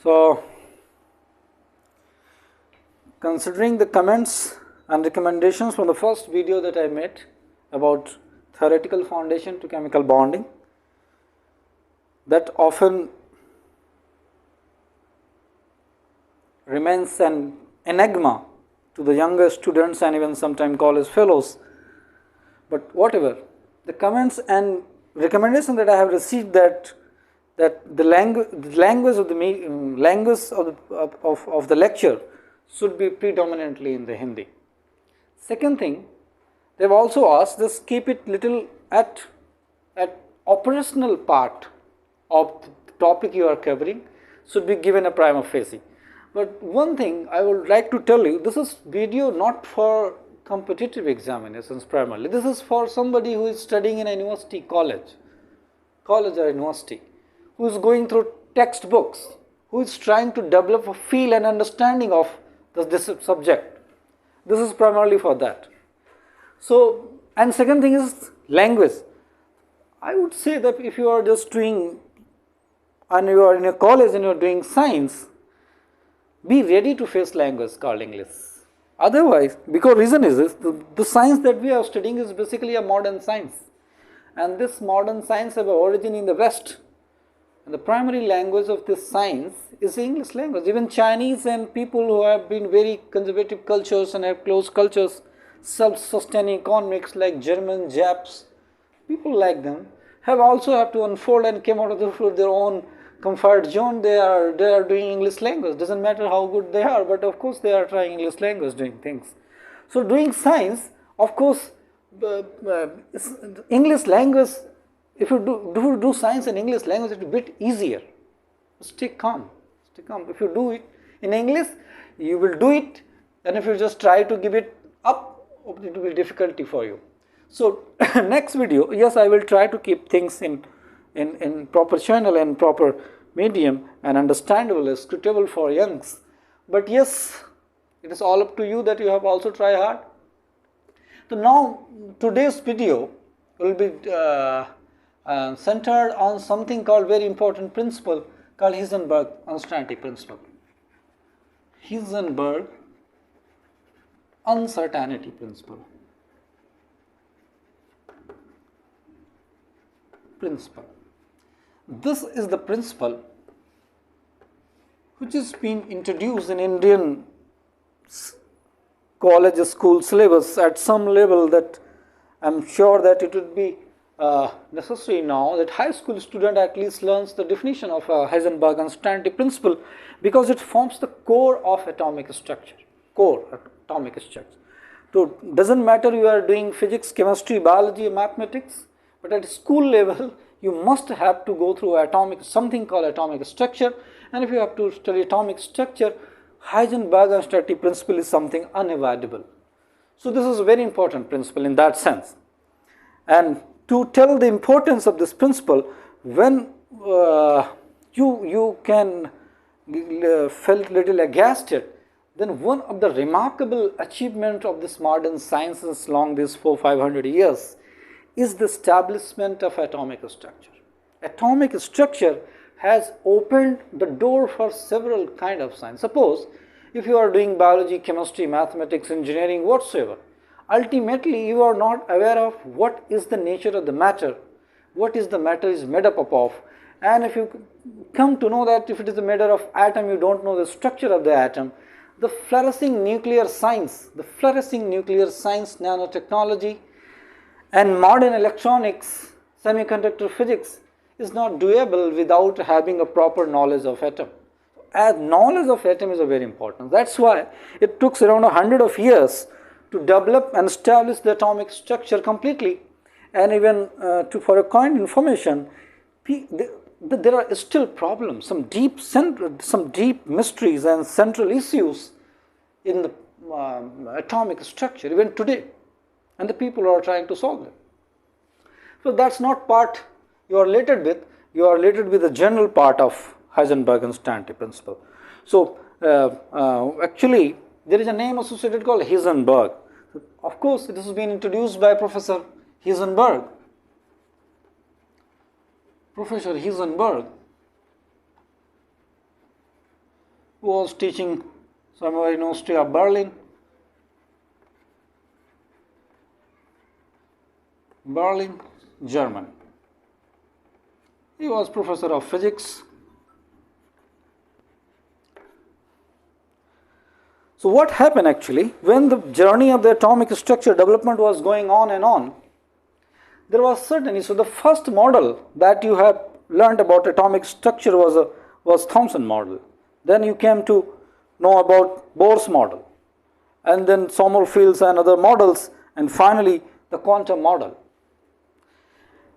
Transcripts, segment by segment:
So, considering the comments and recommendations from the first video that I made about theoretical foundation to chemical bonding, that often remains an enigma to the younger students and even sometimes college fellows. But whatever, the comments and recommendation that I have received that the language of the lecture should be predominantly in the Hindi. Second thing, they have also asked, just keep it little at operational part of the topic you are covering should be given a prima facie. But one thing I would like to tell you, this is video not for competitive examinations primarily. This is for somebody who is studying in a university, college or university, who is going through textbooks, who is trying to develop a feel and understanding of this subject. This is primarily for that. So, and second thing is language. I would say that if you are just doing, and you are in a college and you are doing science, be ready to face language called English. Otherwise, because reason is this, the science that we are studying is basically a modern science. And this modern science have an origin in the West. And the primary language of this science is the English language. Even Chinese and people who have been very conservative cultures and have close cultures, self-sustaining economics like German, Japs, people like them have also have to unfold and came out of their own comfort zone. They are doing English language. Doesn't matter how good they are, but of course they are trying English language doing things. So doing science, of course, English language, if you do science in English language, it's a bit easier. Stay calm. If you do it in English, you will do it, and if you just try to give it up, it will be difficulty for you. So next video, yes, I will try to keep things in proper channel and proper medium and understandable, scrutable for youngs. But yes, it is all up to you that you have also try hard. So now today's video will be centered on something called very important principle called Heisenberg uncertainty principle. Heisenberg uncertainty principle. This is the principle which has been introduced in Indian college school syllabus at some level, that I am sure that it would be necessary now that high school student at least learns the definition of Heisenberg uncertainty principle, because it forms the core of atomic structure. So doesn't matter you are doing physics, chemistry, biology, mathematics, but at school level you must have to go through something called atomic structure, and if you have to study atomic structure, Heisenberg uncertainty principle is something unavoidable. So this is a very important principle in that sense. And to tell the importance of this principle, when you can felt little aghast at, then one of the remarkable achievement of this modern sciences along these 400-500 years is the establishment of atomic structure. Atomic structure has opened the door for several kind of science. Suppose if you are doing biology, chemistry, mathematics, engineering, whatsoever, ultimately you are not aware of what is the nature of the matter, what is the matter is made up of, and if you come to know that if it is made up of atom, you don't know the structure of the atom, the flourishing nuclear science, nanotechnology, and modern electronics, semiconductor physics is not doable without having a proper knowledge of atom. Knowledge of atom is very important. That's why it took around 100 of years to develop and establish the atomic structure completely. And even for a kind information, there are still problems, some deep mysteries and central issues in the atomic structure even today, and the people are trying to solve them. So that's not part you are related with. You are related with the general part of Heisenberg uncertainty principle. So actually there is a name associated called Heisenberg. Of course, it has been introduced by Professor Heisenberg. who was teaching somewhere in University of Berlin. Berlin, Germany. He was professor of physics. So what happened actually, when the journey of the atomic structure development was going on and on, there was certainly, so the first model that you have learned about atomic structure was Thomson model. Then you came to know about Bohr's model, and then Sommerfeld's and other models, and finally the quantum model.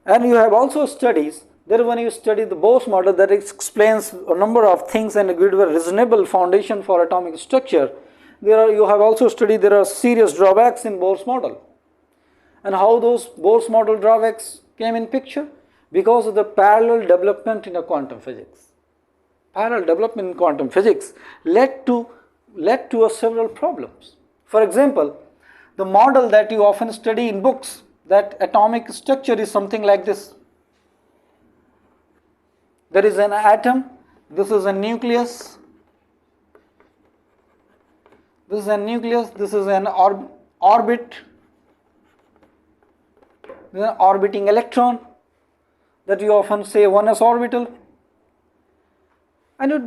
And you have also studies, there when you study the Bohr's model, that explains a number of things and gives a reasonable foundation for atomic structure. You have also studied there are serious drawbacks in Bohr's model. And how those Bohr's model drawbacks came in picture? Because of the parallel development in a quantum physics. Parallel development in quantum physics led to several problems. For example, the model that you often study in books, that atomic structure is something like this. There is an atom, this is a nucleus, this is an orbit, this is an orbiting electron that you often say 1s orbital, and it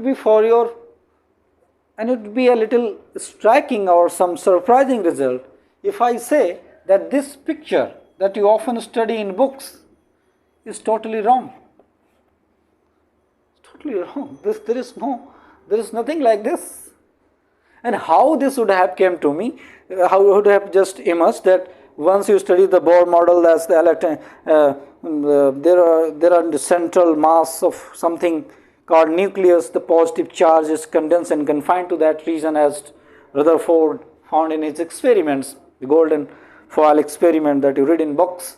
would be a little striking or some surprising result if I say that this picture that you often study in books is totally wrong. It's totally wrong. There is nothing like this. And how this would have came to me, how would have just emerged that once you study the Bohr model as the electron, there are the central mass of something called nucleus, the positive charge is condensed and confined to that region, as Rutherford found in his experiments, the golden foil experiment that you read in books.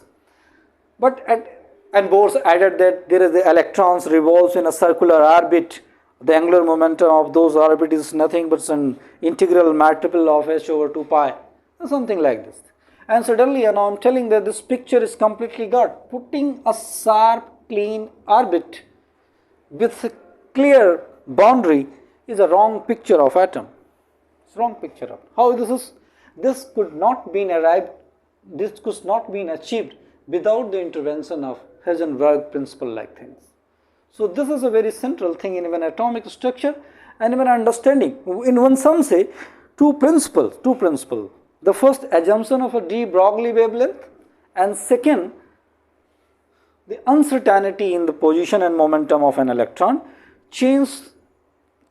And Bohr added that there is the electrons revolves in a circular orbit. The angular momentum of those orbits is nothing but an integral multiple of h over 2 pi, something like this. And suddenly, now I'm telling that this picture is completely got. Putting a sharp, clean orbit with a clear boundary is a wrong picture of atom. It's wrong picture of how this could not be achieved without the intervention of Heisenberg principle like things. So this is a very central thing in even atomic structure and even understanding. In one some say two principles. The first, assumption of a de Broglie wavelength, and second, the uncertainty in the position and momentum of an electron change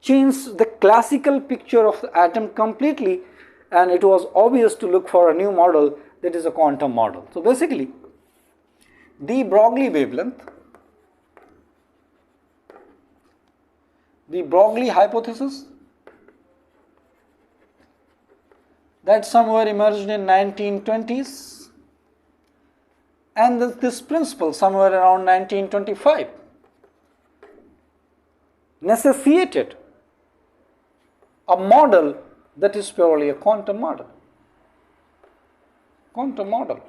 the classical picture of the atom completely, and it was obvious to look for a new model, that is a quantum model. So basically, de Broglie wavelength, the Broglie hypothesis, that somewhere emerged in 1920s, and this principle somewhere around 1925 necessitated a model that is purely a quantum model. Quantum model.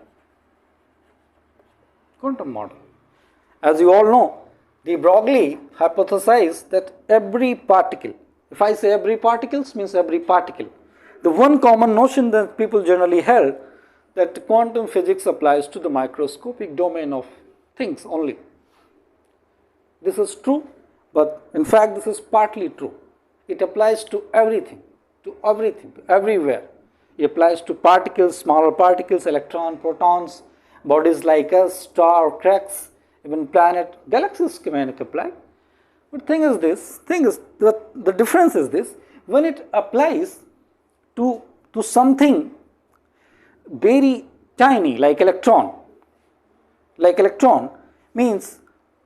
As you all know, de Broglie hypothesized that every particle, if I say every particles, means every particle. The one common notion that people generally held, that quantum physics applies to the microscopic domain of things only. This is true, but in fact this is partly true. It applies to everything, everywhere. It applies to particles, smaller particles, electrons, protons, bodies like us, star, cracks, even planet, galaxies can apply. But the difference is this: when it applies to something very tiny like electron means,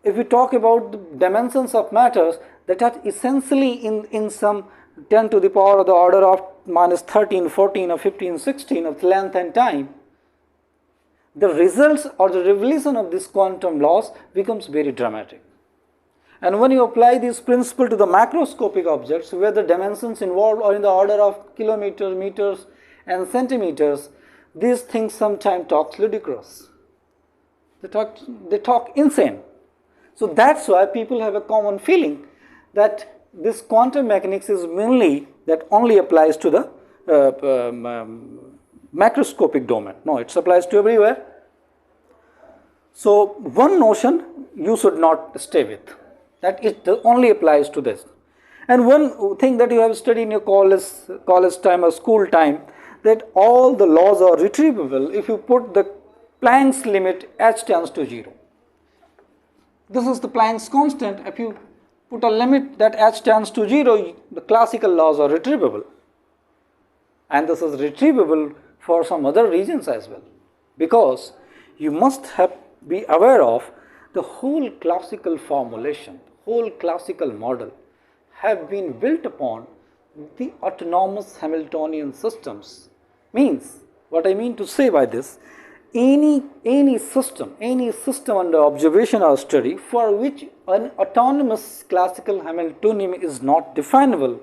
if we talk about the dimensions of matters that are essentially in some 10 to the power of the order of minus 13, 14 or 15, 16 of length and time, the results or the revelation of this quantum laws becomes very dramatic. And when you apply this principle to the macroscopic objects, where the dimensions involved are in the order of kilometers, meters and centimeters, these things sometimes talk ludicrous. They talk insane. So that's why people have a common feeling that this quantum mechanics is mainly that only applies to the macroscopic domain. No, it applies to everywhere. So one notion you should not stay with, that it only applies to this. And one thing that you have studied in your college time or school time, that all the laws are retrievable if you put the Planck's limit h tends to 0. This is the Planck's constant. If you put a limit that h tends to 0, the classical laws are retrievable. And this is retrievable for some other reasons as well, because you must be aware of the whole classical formulation, whole classical model have been built upon the autonomous Hamiltonian systems. Means, what I mean to say by this, any system under observation or study for which an autonomous classical Hamiltonian is not definable,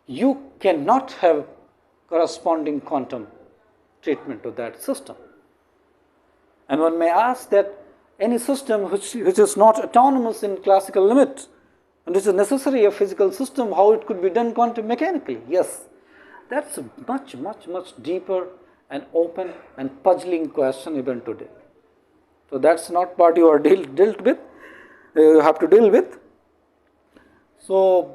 you cannot have corresponding quantum treatment to that system. And one may ask that any system which is not autonomous in classical limit and which is necessary a physical system, how it could be done quantum mechanically? Yes, that's a much deeper and open and puzzling question even today. So that's not what you are dealt with, you have to deal with. So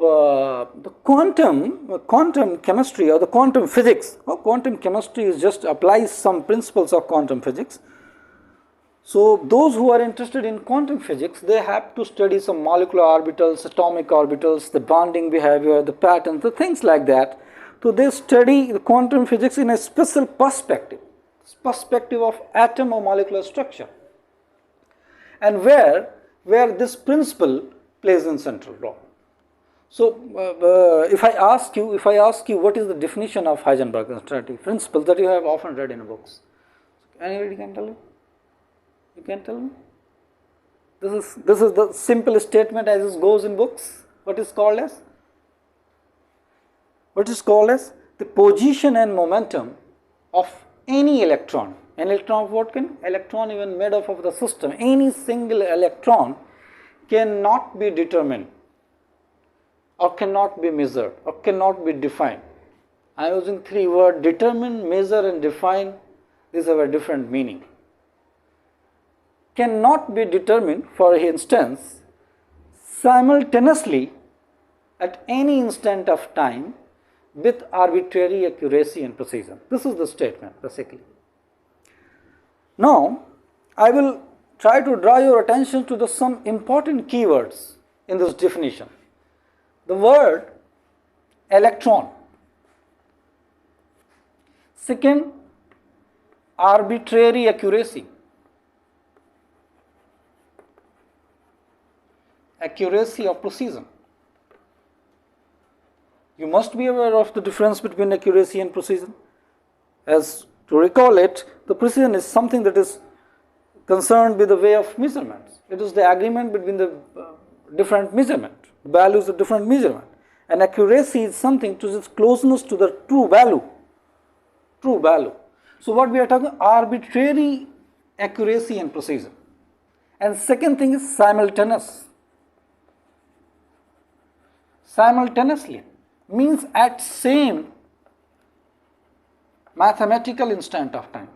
the quantum chemistry or the quantum physics, quantum chemistry is just applies some principles of quantum physics. So those who are interested in quantum physics, they have to study some molecular orbitals, atomic orbitals, the bonding behavior, the patterns, the things like that. So they study the quantum physics in a special perspective of atom or molecular structure, and where this principle plays in central role. So if I ask you what is the definition of Heisenberg instability principle that you have often read in books, anybody can tell you? You can tell me? This is the simple statement as it goes in books. What is called as? What is called as the position and momentum of any electron. An electron of what kind? Electron even made up of the system. Any single electron cannot be determined or cannot be measured or cannot be defined. I am using three words: determine, measure and define. These have a different meaning. Cannot be determined, for instance, simultaneously at any instant of time with arbitrary accuracy and precision. This is the statement basically. Now, I will try to draw your attention to some important keywords in this definition. The word electron. Second, arbitrary accuracy. Accuracy or precision. You must be aware of the difference between accuracy and precision. As to recall it, the precision is something that is concerned with the way of measurements. It is the agreement between the different measurement, values of different measurement. And accuracy is something to its closeness to the true value. True value. So what we are talking, arbitrary accuracy and precision. And second thing is simultaneous. Simultaneously means at same mathematical instant of time.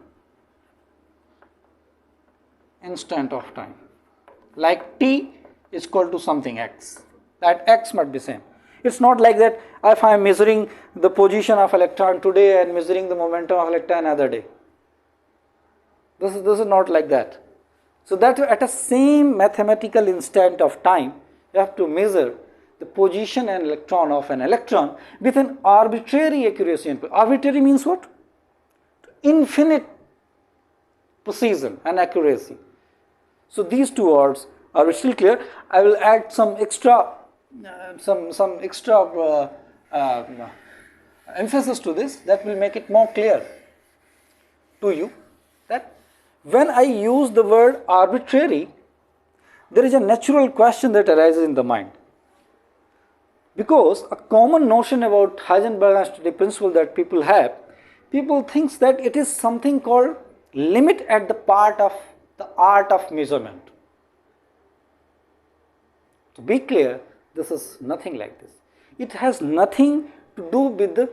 Instant of time. Like t is equal to something x. That x must be same. It's not like that if I am measuring the position of electron today and measuring the momentum of electron another day. This is not like that. So that at a same mathematical instant of time, you have to measure the position and electron of an electron with an arbitrary accuracy. Arbitrary means what? Infinite precision and accuracy. So these two words are still clear. I will add some extra emphasis to this that will make it more clear to you that when I use the word arbitrary, there is a natural question that arises in the mind. Because a common notion about Heisenberg instability principle that people have, people think that it is something called limit at the part of the art of measurement. To be clear, This is nothing like this. It has nothing to do with the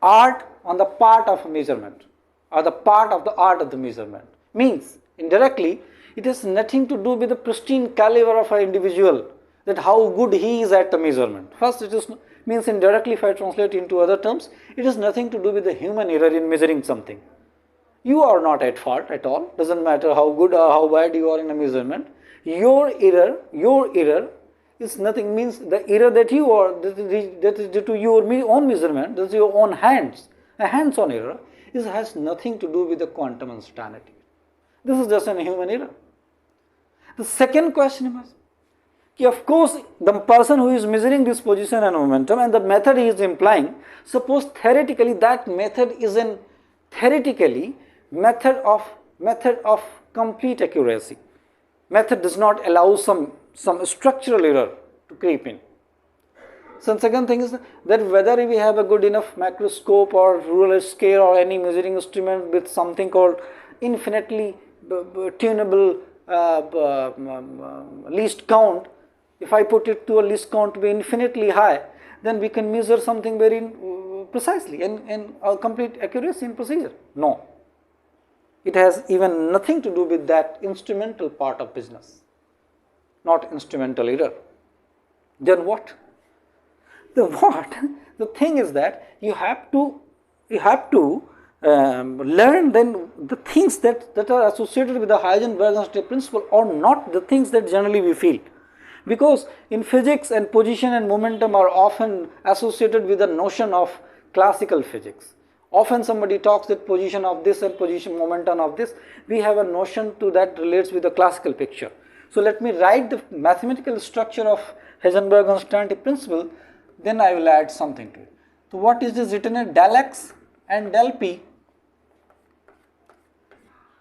art on the part of measurement or the part of the art of the measurement. Means indirectly it has nothing to do with the pristine caliber of an individual, that how good he is at the measurement. First, it is means indirectly, if I translate into other terms, it has nothing to do with the human error in measuring something. You are not at fault at all. Doesn't matter how good or how bad you are in a measurement. Your error is nothing, means the error that you are, that is due to your own measurement, that is your own hands, a hands-on error, has nothing to do with the quantum uncertainty. This is just a human error. The second question is, of course, the person who is measuring this position and momentum and the method he is implying, suppose theoretically that method is an method of complete accuracy. Method does not allow some structural error to creep in. So the second thing is that whether we have a good enough macroscope or ruler scale or any measuring instrument with something called infinitely tunable least count, if I put it to a least count to be infinitely high, then we can measure something very precisely and complete accuracy in procedure. No. It has even nothing to do with that instrumental part of business, not instrumental error. Then what? The thing is that you have to learn then the things that are associated with the Heisenberg uncertainty principle or not the things that generally we feel. Because in physics and position and momentum are often associated with the notion of classical physics. Often somebody talks that position of this and position momentum of this, we have a notion to that relates with the classical picture. So let me write the mathematical structure of Heisenberg uncertainty principle, then I will add something to it. So what is this written as? Del x and del p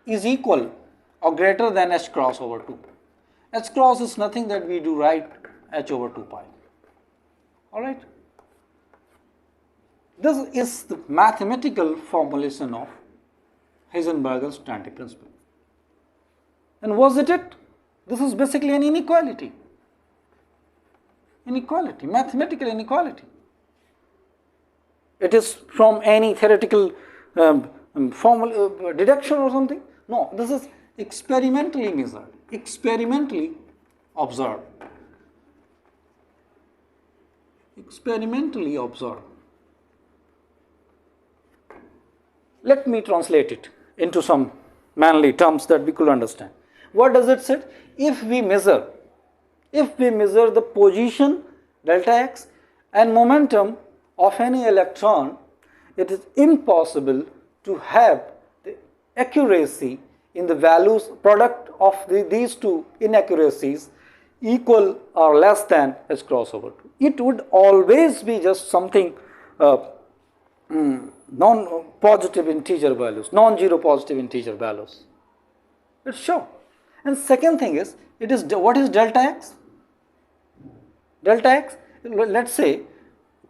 is equal or greater than h cross over 2. H cross is nothing that we do write h over 2 pi. Alright. This is the mathematical formulation of Heisenberg uncertainty principle. And was it? This is basically an inequality. Mathematical inequality. It is from any theoretical deduction or something. No, this is experimentally measured, experimentally observed. Let me translate it into some manly terms that we could understand. What does it say? If we measure the position delta x and momentum of any electron, it is impossible to have the accuracy in the values product of these two inaccuracies equal or less than h cross over 2. It would always be just something non-positive integer values, non-zero positive integer values. It's sure. And second thing is, what is delta x? Delta x, let's say,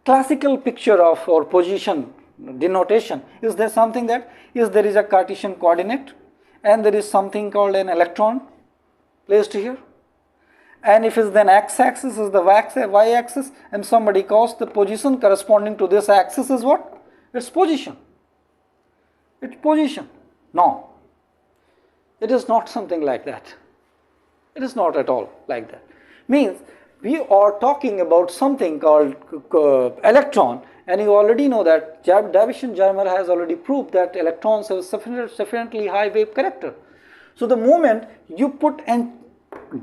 classical picture of or position denotation is there something that there is a Cartesian coordinate and there is something called an electron placed here, and if it's then x-axis is the y-axis and somebody calls the position corresponding to this axis is what? It's position. No, it is not something like that. It is not at all like that. Means we are talking about something called electron, and you already know that Davish and Germer has already proved that electrons have sufficiently high wave character. So the moment you put a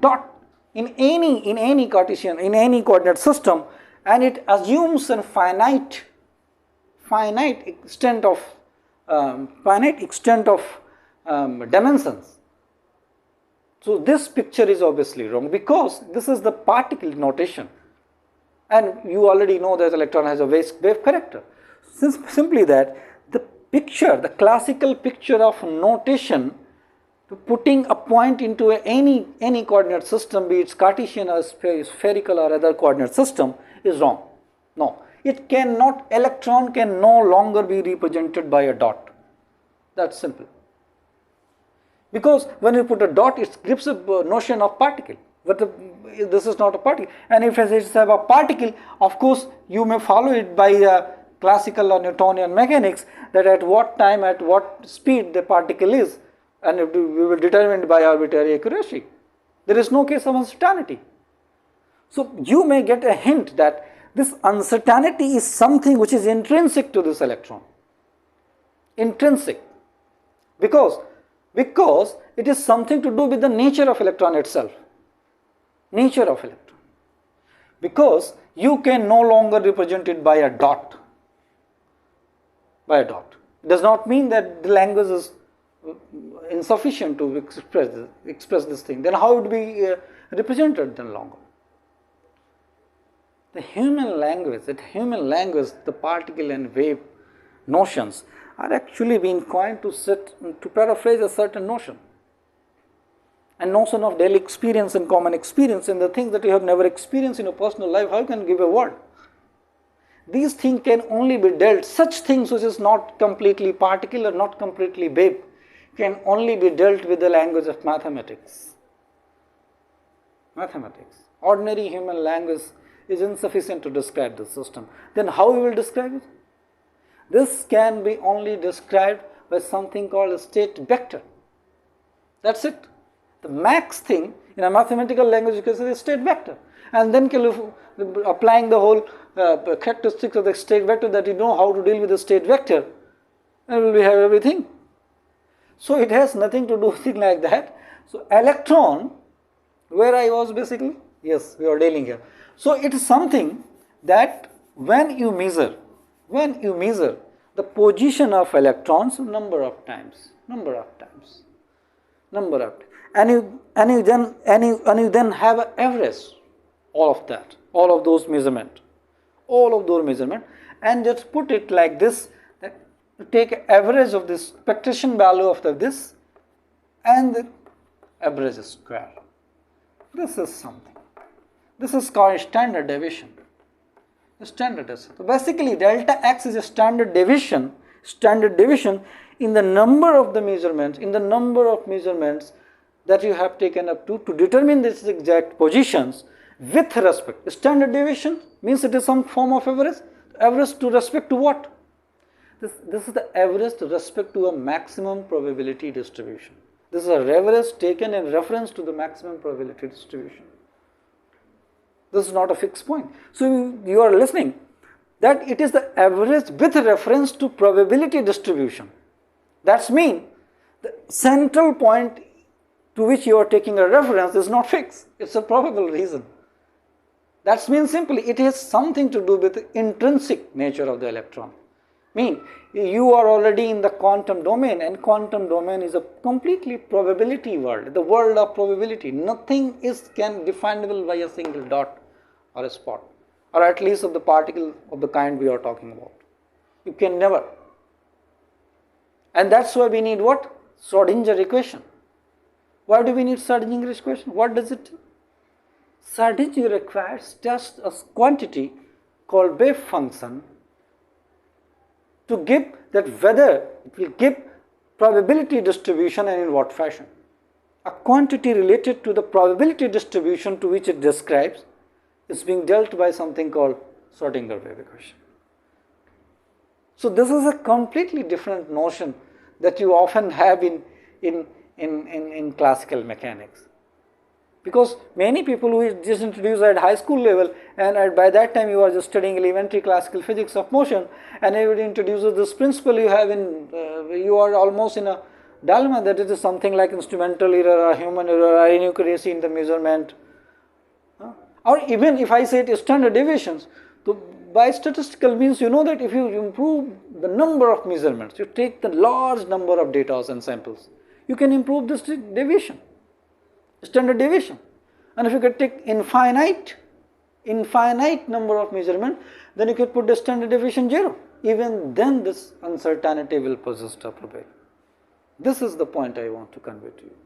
dot in any Cartesian, in any coordinate system, and it assumes a finite extent of dimensions. So this picture is obviously wrong because this is the particle notation, and you already know that electron has a wave character. Simply that the classical picture of notation, putting a point into any coordinate system, be it Cartesian or spherical or other coordinate system, is wrong. No, electron can no longer be represented by a dot. That's simple. Because when you put a dot, it gives a notion of particle. But this is not a particle. And if it is a particle, of course, you may follow it by classical or Newtonian mechanics, that at what time, at what speed the particle is, and we will determine it by arbitrary accuracy. There is no case of uncertainty. So you may get a hint that this uncertainty is something which is intrinsic to this electron. Intrinsic. Because it is something to do with the nature of electron itself. Nature of electron. Because you can no longer represent it by a dot. By a dot. It does not mean that the language is insufficient to express this thing. Then how would it be represented then longer? The human language, the particle and wave notions are actually being coined to paraphrase a certain notion. A notion of daily experience and common experience, and the things that you have never experienced in your personal life, how you can give a word? These things can only be dealt, such things which is not completely particle or not completely wave, can only be dealt with the language of mathematics. Mathematics. Ordinary human language is insufficient to describe the system. Then how we will describe it? This can be only described by something called a state vector. That's it. The max thing in a mathematical language you can say is state vector. And then applying the whole characteristics of the state vector, that you know how to deal with the state vector, and we have everything. So it has nothing to do with things like that. So electron, where I was basically, yes, we are dealing here. So it is something that when you measure the position of electrons number of times, and you then have an average all of those measurement, and just put it like this, that you take average of this expectation value of this and the average square. This is something. This is called standard deviation. So basically delta x is a standard deviation in the number of the measurements, that you have taken up to determine these exact positions with respect. Standard deviation means it is some form of average. Average to respect to what? This is the average to respect to a maximum probability distribution. This is a average taken in reference to the maximum probability distribution. This is not a fixed point. So you are listening that it is the average with reference to probability distribution. That means the central point to which you are taking a reference is not fixed. It's a probable reason. That means simply it has something to do with the intrinsic nature of the electron. You are already in the quantum domain, and quantum domain is a completely probability world, the world of probability. Nothing can definable by a single dot or a spot, or at least of the particle of the kind we are talking about. You can never. And that's why we need what? Schrodinger equation. Why do we need Schrodinger equation? What does it do? Schrodinger requires just a quantity called wave function to give that whether it will give probability distribution and in what fashion. A quantity related to the probability distribution to which it describes is being dealt by something called Schrodinger wave equation. So this is a completely different notion that you often have in classical mechanics. Because many people who just introduced at high school level, and by that time you are just studying elementary classical physics of motion, and everybody introduces this principle, you are almost in a dilemma that it is something like instrumental error or human error or inaccuracy in the measurement. Or even if I say it is standard deviations, so by statistical means you know that if you improve the number of measurements, you take the large number of data and samples, you can improve this deviation. Standard deviation. And if you could take infinite number of measurement, then you could put the standard deviation 0. Even then this uncertainty will persist or prevail. This is the point I want to convey to you.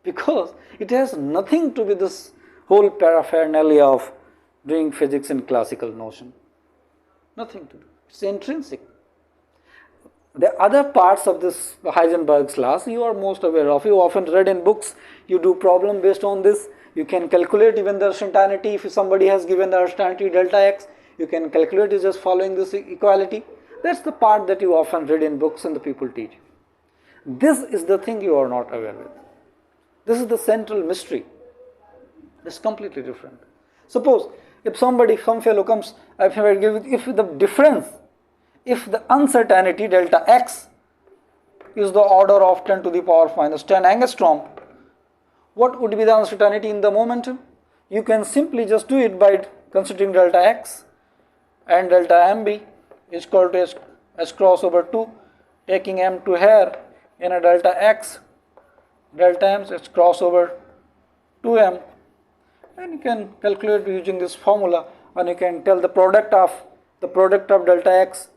Because it has nothing to do with this whole paraphernalia of doing physics in classical notion. Nothing to do. It's intrinsic. The other parts of this Heisenberg's laws you are most aware of. You often read in books, you do problem based on this, You can calculate even the uncertainty if somebody has given the uncertainty delta x. You can calculate it just following this equality. That's the part that you often read in books and the people teach. This is the thing you are not aware with. This is the central mystery. It's completely different. Suppose if some fellow comes, if the difference, if the uncertainty delta x is the order of 10 to the power of minus 10 angstrom, what would be the uncertainty in the momentum? You can simply just do it by considering delta x and delta mb is equal to s cross over 2, taking m to here in a delta x, delta m s cross over 2m, and you can calculate using this formula, and you can tell the product of delta x.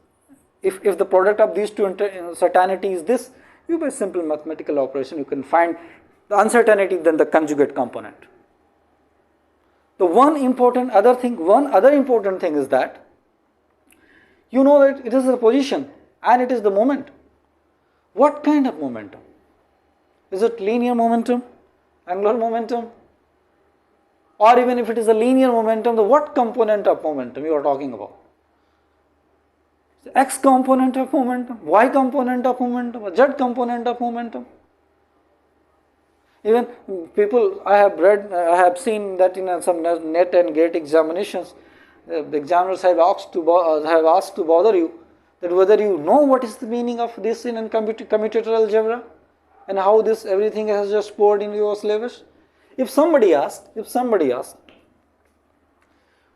If the product of these two uncertainty is this, you by simple mathematical operation you can find the uncertainty then the conjugate component. The one other important thing is that you know that it is the position and it is the moment. What kind of momentum? Is it linear momentum, angular momentum, or even if it is a linear momentum, the what component of momentum you are talking about? The x component of momentum, y component of momentum, or z component of momentum. Even people, I have seen that in some net and gate examinations, the examiners have asked to bother you that whether you know what is the meaning of this in commutator algebra and how this everything has just poured in your syllabus. If somebody asked,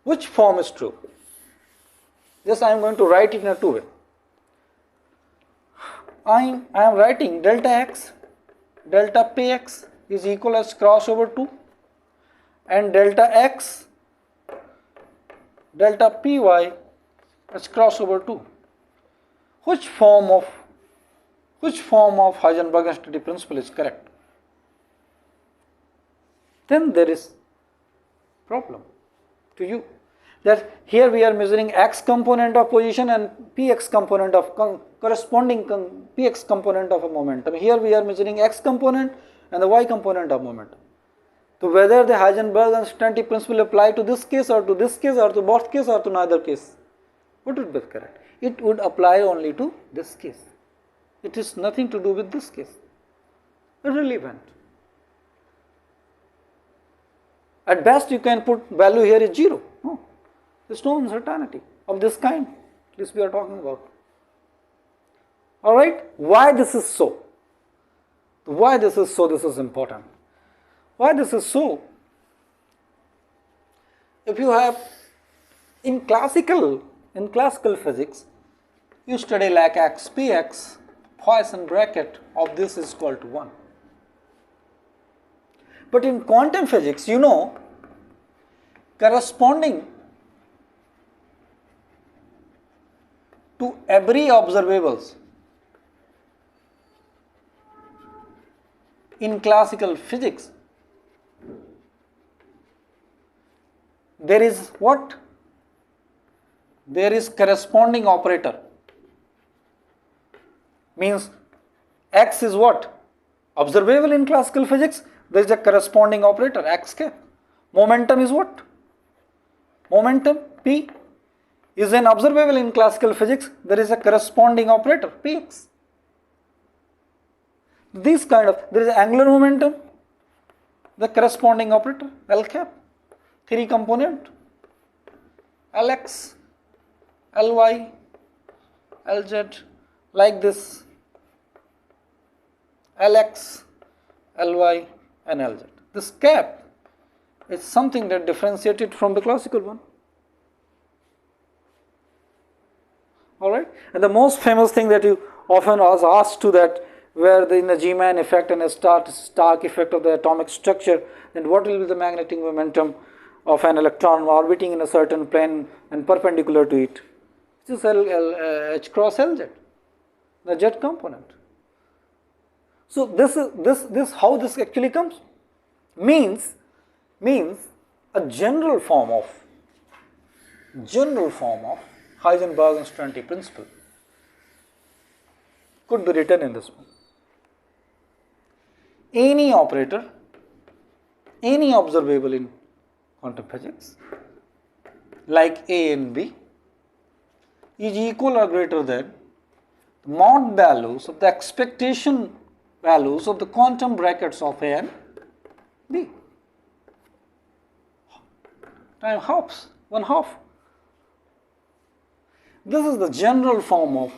which form is true? Just I am going to write it in a two way. I am writing delta x, delta px is equal as cross over 2, and delta x, delta py as cross over 2. Which form of Heisenberg uncertainty principle is correct? Then there is problem to you. That here we are measuring x component of position and px component of corresponding px component of a momentum. Here we are measuring x component and the y component of momentum. So whether the Heisenberg uncertainty principle apply to this case or to this case or to both case or to neither case, what would be correct? It would apply only to this case. It is nothing to do with this case. Irrelevant. At best you can put value here is 0. No. There is no uncertainty of this kind, at least we are talking about. Alright, why this is so? Why this is so, this is important. Why this is so? If you have, in classical physics, you study like x, px, Poisson bracket of this is equal to 1. But in quantum physics, you know, corresponding to every observables in classical physics, there is what? There is corresponding operator. Means x is what? Observable in classical physics, there is a corresponding operator x k. Momentum is what? Momentum p is an observable in classical physics, there is a corresponding operator px. This kind of, there is angular momentum, the corresponding operator L cap, 3 component Lx, Ly, Lz, like this, Lx, Ly and Lz. This cap is something that differentiated from the classical one. Alright, and the most famous thing that you often was asked to that, where in the G-Man effect and a Stark effect of the atomic structure, then what will be the magnetic momentum of an electron orbiting in a certain plane and perpendicular to it? This is H cross Lz, the Z component. So this how this actually comes? Means a general form of Heisenberg uncertainty principle could be written in this one. Any operator any observable in quantum physics like A and B is equal or greater than the mod values of the expectation values of the quantum brackets of A and B. Time halves, 1/2. This is the general form of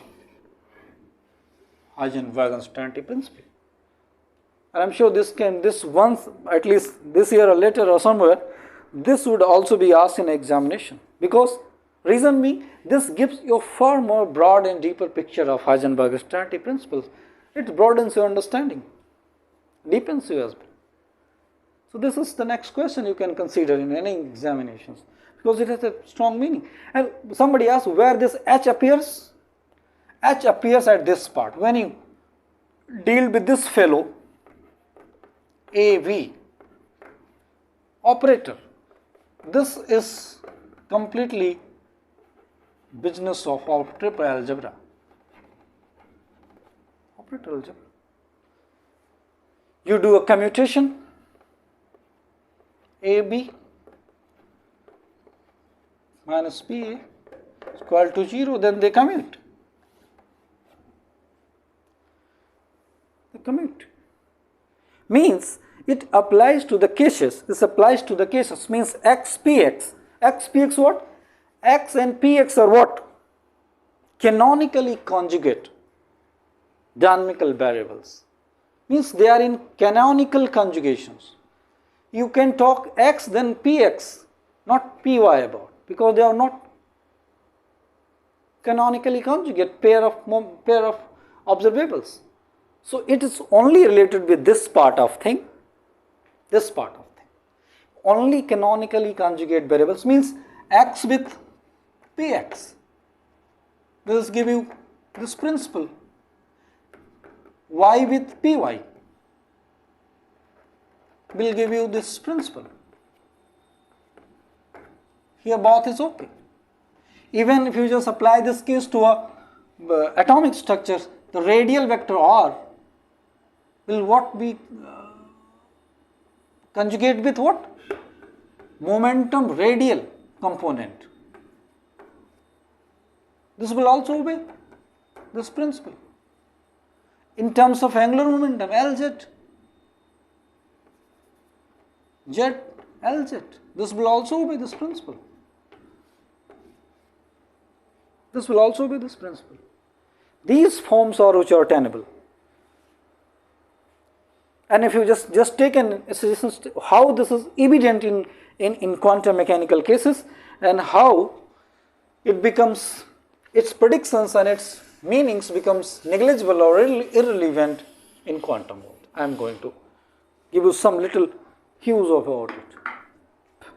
Heisenberg uncertainty principle. And I am sure this once, at least this year or later or somewhere, this would also be asked in examination. Because reason being, this gives you a far more broad and deeper picture of Heisenberg uncertainty principles. It broadens your understanding, deepens you as well. So this is the next question you can consider in any examinations, because it has a strong meaning. And somebody asks where this H appears. H appears at this part. When you deal with this fellow, AV, operator, this is completely business of operator algebra. Operator algebra. You do a commutation, AB minus PA is equal to 0, then they commute. They commute. Means it applies to the cases. This applies to the cases. Means x, px. X, px what? X and px are what? Canonically conjugate dynamical variables. Means they are in canonical conjugations. You can talk x then px, not py about, because they are not canonically conjugate pair of observables. So it is only related with this part of thing. This part of thing. Only canonically conjugate variables means x with px. This give you this principle. Y with py will give you this principle. Here both is okay. Even if you just apply this case to a atomic structure, the radial vector r will what be conjugate with what? Momentum radial component. This will also obey this principle. In terms of angular momentum, Lz, Z, Lz, this will also obey this principle. This will also be this principle. These forms are which are tenable. And if you just take an association, how this is evident in quantum mechanical cases, and how it becomes, its predictions and its meanings becomes negligible or irrelevant in quantum world. I am going to give you some little hues about it.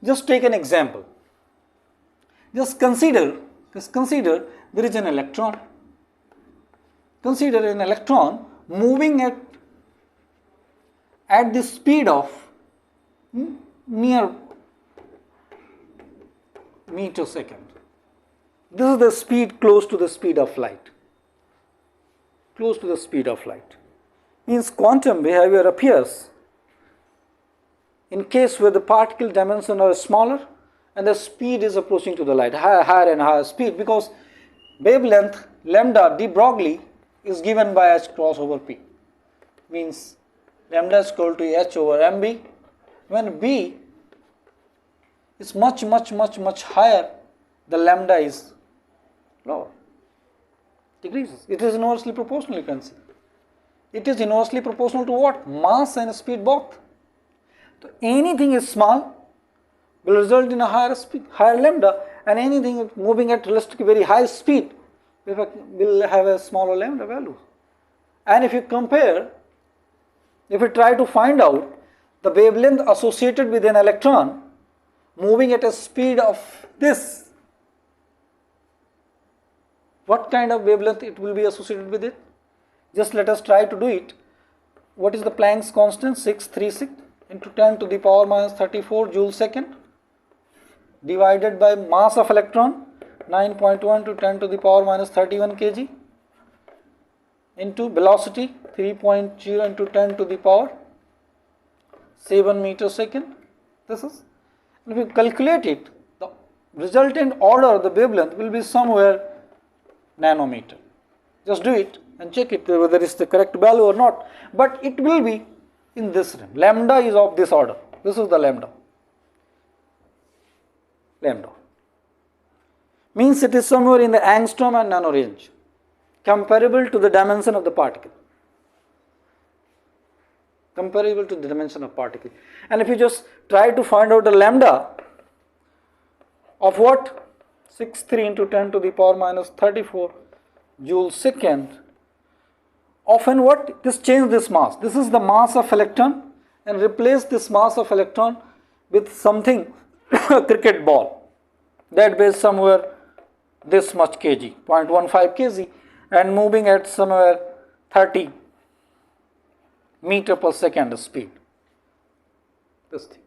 Just take an example. Just consider there is an electron. Consider an electron moving at the speed of near meter second. This is the speed close to the speed of light. Close to the speed of light. Means quantum behavior appears in case where the particle dimensions are smaller and the speed is approaching to the light, higher and higher speed, because wavelength lambda de Broglie is given by h cross over p. Means lambda is equal to h over mb. When b is much higher, the lambda is lower, decreases. It is inversely proportional, you can see. It is inversely proportional to what? Mass and speed both. So anything is small will result in a higher speed, higher lambda, and anything moving at realistically very high speed will have a smaller lambda value. And if you compare, if you try to find out the wavelength associated with an electron moving at a speed of this, what kind of wavelength it will be associated with it? Just let us try to do it. What is the Planck's constant? 636 into 10 to the power minus 34 joule second divided by mass of electron 9.1 to 10 to the power minus 31 kg into velocity 3.0 into 10 to the power 7 meter second. This is, if you calculate it, the resultant order of the wavelength will be somewhere nanometer. Just do it and check it whether it's the correct value or not, but it will be in this range. Lambda is of this order. This is the lambda. Lambda means it is somewhere in the angstrom and nano range, comparable to the dimension of the particle. Comparable to the dimension of particle. And if you just try to find out the lambda of what? 63 into 10 to the power minus 34 joule second, often what? Just change this mass. This is the mass of electron, and replace this mass of electron with something cricket ball that weighs somewhere this much kg, 0.15 kg, and moving at somewhere 30 meter per second speed. This thing.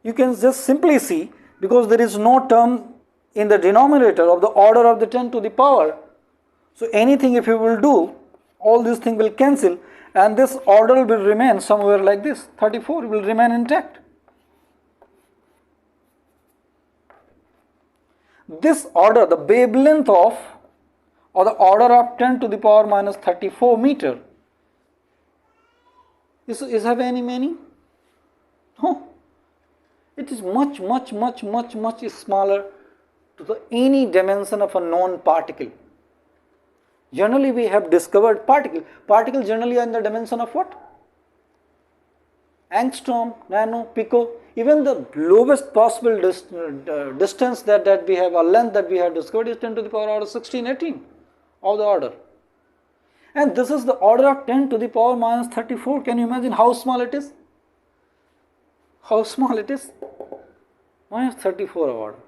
You can just simply see, because there is no term in the denominator of the order of the 10 to the power. So anything if you will do, all these things will cancel, and this order will remain somewhere like this. 34 will remain intact. This order, the wavelength of, or the order of 10 to the power minus 34 meter, is have any meaning? No. It is much smaller to any dimension of a known particle. Generally we have discovered particle generally are in the dimension of what? Angstrom, nano, pico, even the lowest possible distance that we have, or length that we have discovered, is 10 to the power order 16, 18 of the order. And this is the order of 10 to the power minus 34. Can you imagine how small it is? How small it is? Minus 34 of order.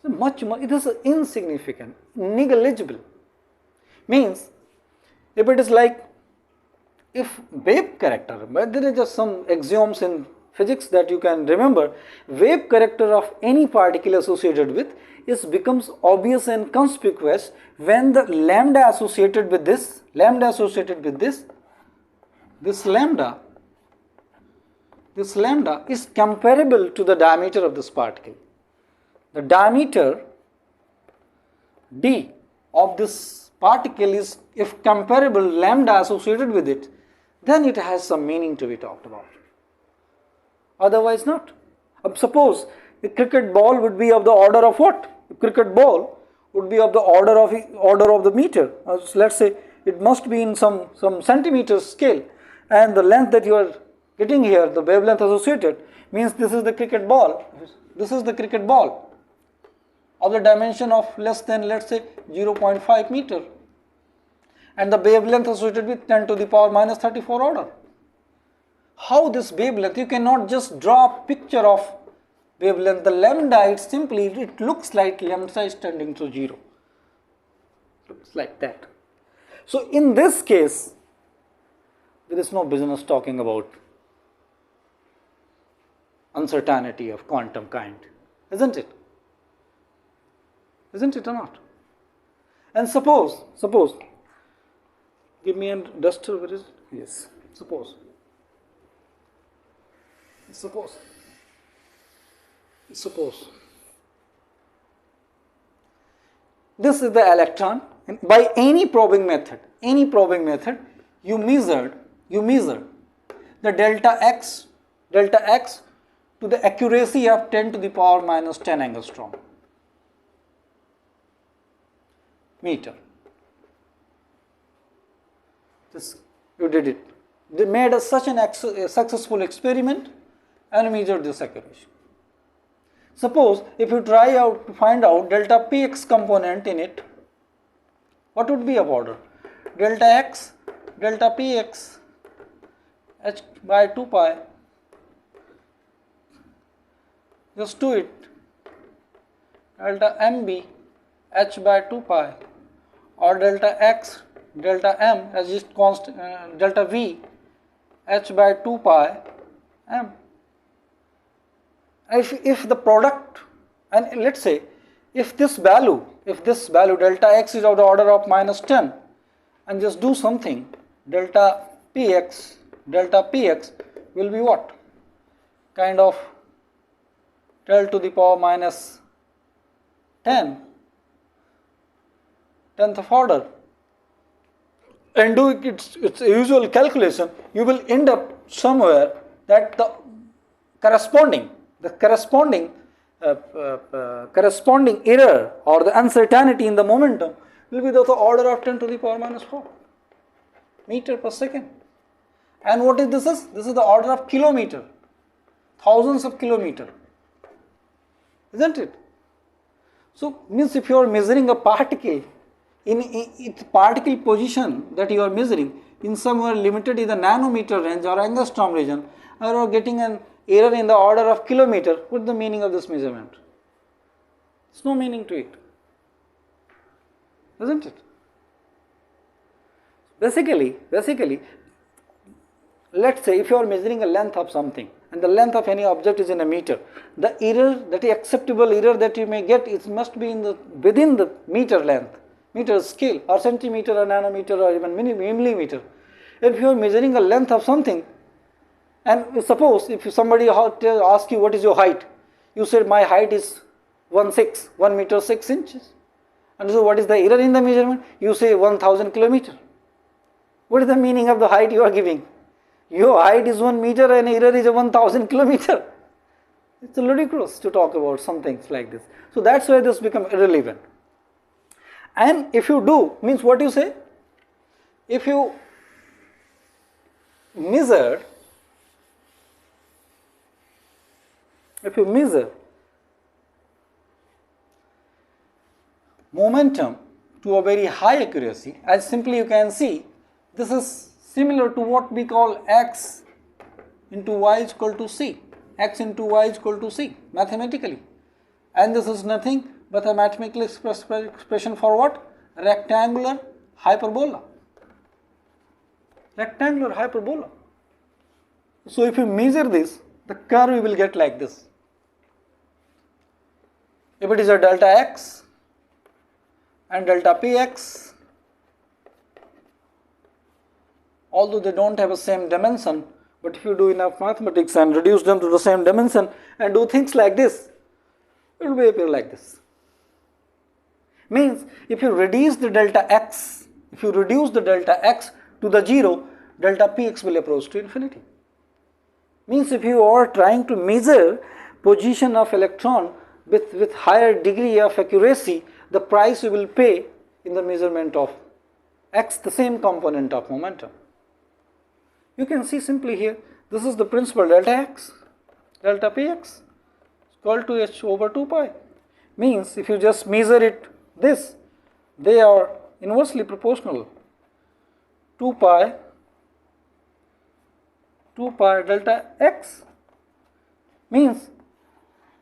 So much, it is insignificant, negligible. Means, if it is like, if wave character, but there is just some axioms in physics that you can remember, wave character of any particle associated with becomes obvious and conspicuous when the lambda associated with this lambda is comparable to the diameter of this particle. The diameter d of this particle is, if comparable lambda associated with it, then it has some meaning to be talked about. Otherwise not. Suppose the cricket ball would be of the order of what? The cricket ball would be of the order of the meter. So let's say it must be in some centimeter scale, and the length that you are getting here, the wavelength associated, means this is the cricket ball. This is the cricket ball of the dimension of less than, let's say, 0.5 meter, and the wavelength associated with 10 to the power minus 34 order. How this wavelength, you cannot just draw a picture of wavelength. The lambda, it looks like lambda is tending to 0. Looks like that. So in this case, there is no business talking about uncertainty of quantum kind, isn't it? Isn't it or not? And suppose, give me a duster, where is it? Yes, suppose this is the electron, and by any probing method, you measured the delta x to the accuracy of 10 to the power minus 10 angstrom meter. You did it. They made such a successful experiment and measured this accuracy. Suppose if you try out to find out delta px component in it, what would be of order? Delta px h by 2 pi. Just do it. Delta mb h by 2 pi, or delta m as is constant, delta v h by 2 pi m. If the product, and let's say if this value delta x is of the order of minus 10, and just do something, delta Px, delta Px will be what? Kind of 12 to the power minus 10, 10th of order, and do its usual calculation, you will end up somewhere that the corresponding error or the uncertainty in the momentum will be of the order of 10 to the power minus 4 meter per second. And what is this? This is the order of kilometer, thousands of kilometer, isn't it? So means if you are measuring a particle in its particle position that you are measuring in somewhere limited in the nanometer range or angstrom region, you are getting an error in the order of kilometer. What is the meaning of this measurement? There is no meaning to it, isn't it? Basically, let us say if you are measuring a length of something and the length of any object is in a meter, the error, that is acceptable error that you may get, it must be within the meter length, meter scale, or centimeter or nanometer or even millimeter. If you are measuring a length of something, and suppose if somebody asks you what is your height, you said my height is 1 meter 6 inches. And so what is the error in the measurement? You say 1000 kilometer. What is the meaning of the height you are giving? Your height is 1 meter and error is 1000 kilometer. It's ludicrous to talk about some things like this. So that's why this becomes irrelevant. And if you do, means what you say? If you measure momentum to a very high accuracy, as simply you can see, this is similar to what we call x into y is equal to c, x into y is equal to c mathematically, and this is nothing but a mathematical expression for what? Rectangular hyperbola. So if you measure this, the curve you will get like this. If it is a delta x and delta px, although they don't have the same dimension, but if you do enough mathematics and reduce them to the same dimension and do things like this, it will appear like this. Means if you reduce the delta x to the 0, delta px will approach to infinity. Means if you are trying to measure position of electron with higher degree of accuracy, the price you will pay in the measurement of x, the same component of momentum. You can see simply here, this is the principle delta x, delta px is equal to h over 2 pi. Means if you just measure it this, they are inversely proportional. 2 pi delta x means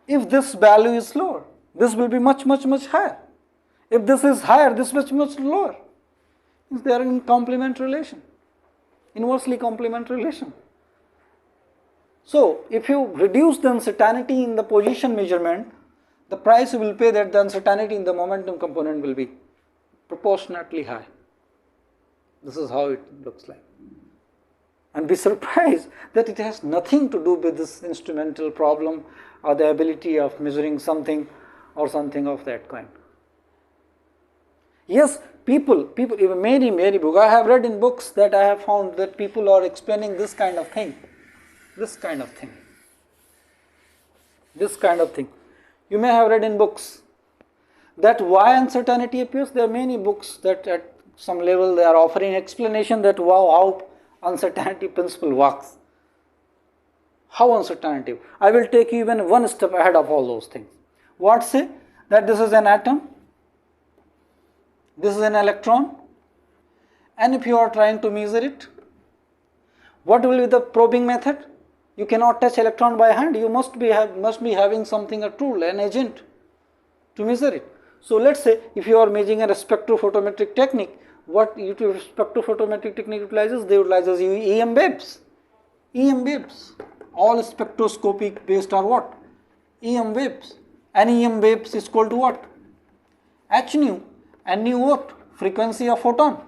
if this value is lower, this will be much higher. If this is higher, this is much lower. Means they are in complement relation, inversely complement relation. So if you reduce the uncertainty in the position measurement, the price you will pay, that the uncertainty in the momentum component will be proportionately high. This is how it looks like. And be surprised that it has nothing to do with this instrumental problem or the ability of measuring something or something of that kind. Yes, people, even many books, I have read in books that I have found that people are explaining this kind of thing. You may have read in books that why uncertainty appears. There are many books that at some level they are offering explanation that how uncertainty principle works. How uncertainty? I will take you even one step ahead of all those things. What say? That this is an atom, this is an electron, and if you are trying to measure it, what will be the probing method? You cannot touch electron by hand. You must be having something, a tool, an agent to measure it. So let's say if you are measuring a spectrophotometric technique, what spectrophotometric technique utilizes? They utilizes EM waves. All spectroscopic based are what? EM waves. And EM waves is equal to what? H nu. And nu what? Frequency of photon.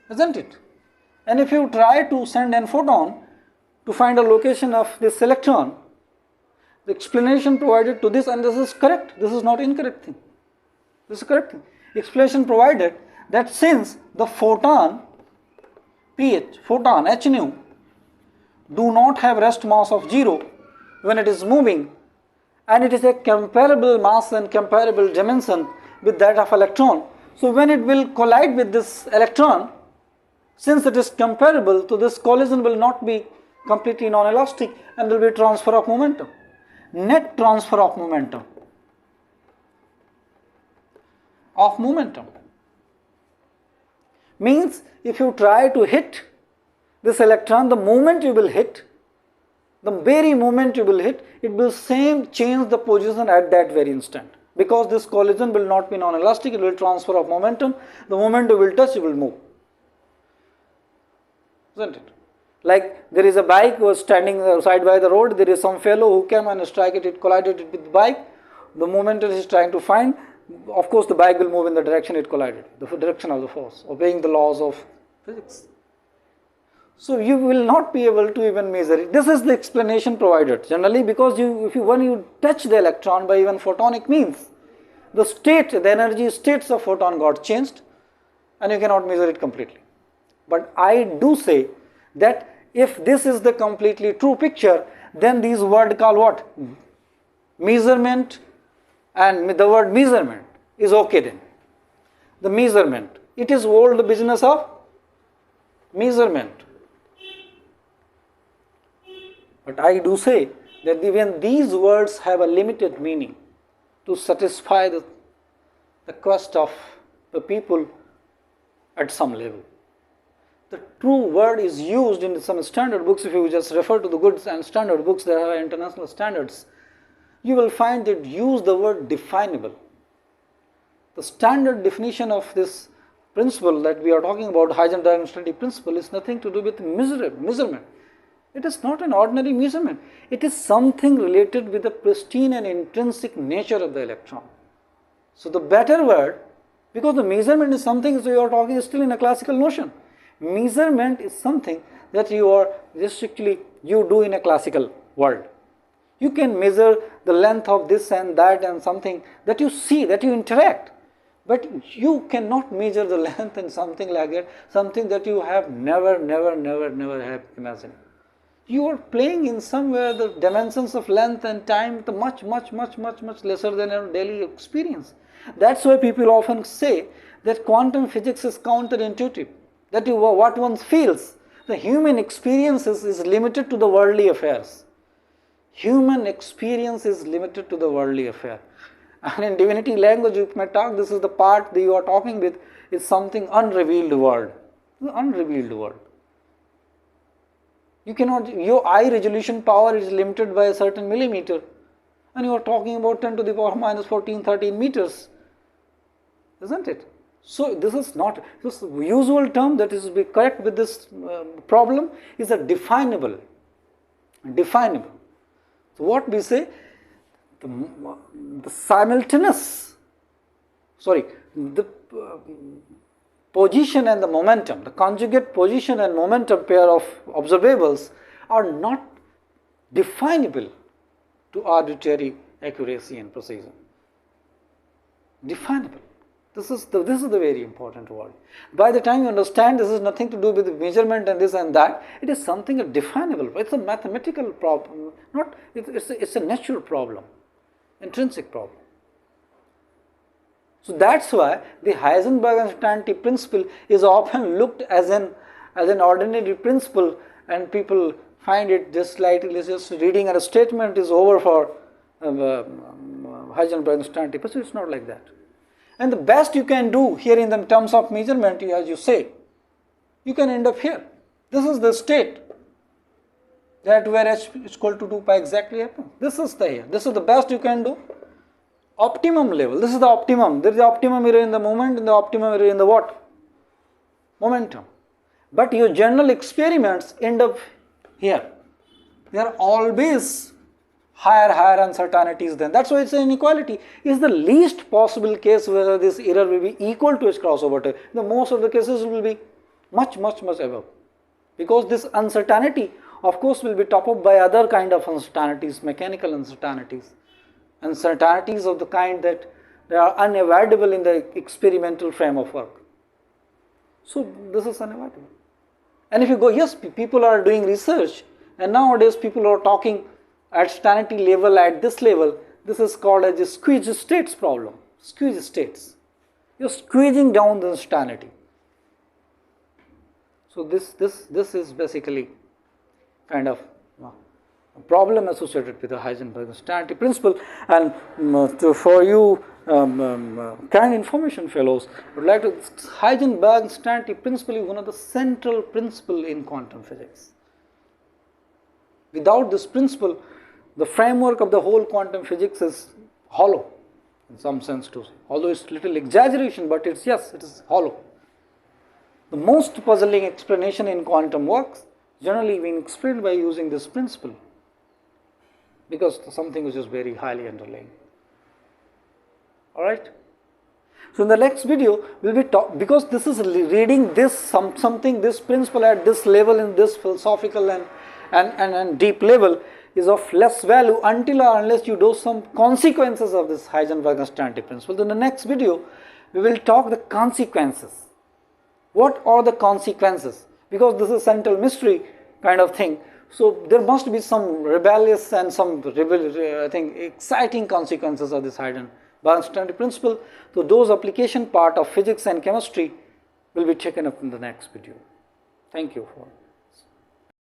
isn't it? And if you try to send an photon to find a location of this electron, the explanation provided to this, and this is correct, this is not incorrect thing, this is correct thing. Explanation provided that since the photon h nu do not have rest mass of 0 when it is moving, and it is a comparable mass and comparable dimension with that of electron. So when it will collide with this electron, since it is comparable, so this collision will not be completely non-elastic and there will be transfer of momentum. Net transfer of momentum. Means if you try to hit this electron, the moment you will hit, the very moment you will hit, it will change the position at that very instant. Because this collision will not be non-elastic, it will transfer of momentum. The moment you will touch, it will move. Isn't it? Like there is a bike was standing side by the road, there is some fellow who came and struck it, collided it with the bike. The moment it is trying to find, of course the bike will move in the direction it collided, the direction of the force, obeying the laws of physics. So you will not be able to even measure it. This is the explanation provided generally, because when you touch the electron by even photonic means, the energy states of photon got changed and you cannot measure it completely. But I do say that if this is the completely true picture, then these words called what? Measurement, and the word measurement is okay then. The measurement, it is all the business of measurement. But I do say that even these words have a limited meaning to satisfy the quest of the people at some level. The true word is used in some standard books. If you just refer to the good and standard books that have international standards, you will find that use the word definable. The standard definition of this principle that we are talking about, Heisenberg uncertainty principle, is nothing to do with measurement. It is not an ordinary measurement. It is something related with the pristine and intrinsic nature of the electron. So the better word, because the measurement is something, so you are talking still in a classical notion. Measurement is something that you do in a classical world. You can measure the length of this and that and something that you see, that you interact. But you cannot measure the length and something like that, something that you have never have imagined. You are playing in somewhere the dimensions of length and time, the much lesser than your daily experience. That's why people often say that quantum physics is counterintuitive. That what one feels, the human experiences is limited to the worldly affairs. Human experience is limited to the worldly affair. And in divinity language, you may talk, this is the part that you are talking with, is something unrevealed world. Unrevealed world. You cannot, your eye resolution power is limited by a certain millimeter. And you are talking about 10 to the power minus 14, 13 meters. Isn't it? So this is not, this usual term that is to be correct with this problem is a definable. Definable. So what we say, the simultaneous, the position and the momentum, the conjugate position and momentum pair of observables are not definable to arbitrary accuracy and precision. Definable. This is the very important word. By the time you understand this is nothing to do with measurement and this and that, it is something definable. It's a mathematical problem, it's a natural problem, intrinsic problem. So that's why the Heisenberg uncertainty principle is often looked as an ordinary principle, and people find it just reading a statement is over for Heisenberg uncertainty principle. It's not like that. And the best you can do here in the terms of measurement, as you say, you can end up here. This is the state that where h is equal to 2 pi exactly happens. This is the best you can do. Optimum level, this is the optimum. There is the optimum error in the moment and the optimum error in the what? Momentum. But your general experiments end up here. They are always higher uncertainties than. That's why it's an inequality. Is the least possible case whether this error will be equal to h cross over time. The most of the cases will be much above, because this uncertainty of course will be topped up by other kind of uncertainties, mechanical uncertainties, uncertainties of the kind that they are unavoidable in the experimental frame of work. So this is unavoidable. And if you go, yes, people are doing research, and nowadays people are talking at uncertainty level, at this level, this is called as a squeeze states problem, squeeze states. You are squeezing down the uncertainty. So this is basically kind of a problem associated with the Heisenberg uncertainty principle. And for you current information fellows, I would like to, Heisenberg uncertainty principle is one of the central principle in quantum physics. Without this principle, the framework of the whole quantum physics is hollow in some sense too, although it's little exaggeration, but it's, yes, it is hollow. The most puzzling explanation in quantum works generally being explained by using this principle, because something which is very highly underlying. Alright. So in the next video, we'll be because this is reading this something, this principle at this level, in this philosophical and deep level, is of less value until or unless you do some consequences of this Heisenberg uncertainty principle. In the next video, we will talk the consequences. What are the consequences? Because this is central mystery kind of thing. So there must be some rebellious and some exciting consequences of this Heisenberg uncertainty principle. So those application part of physics and chemistry will be taken up in the next video. Thank you for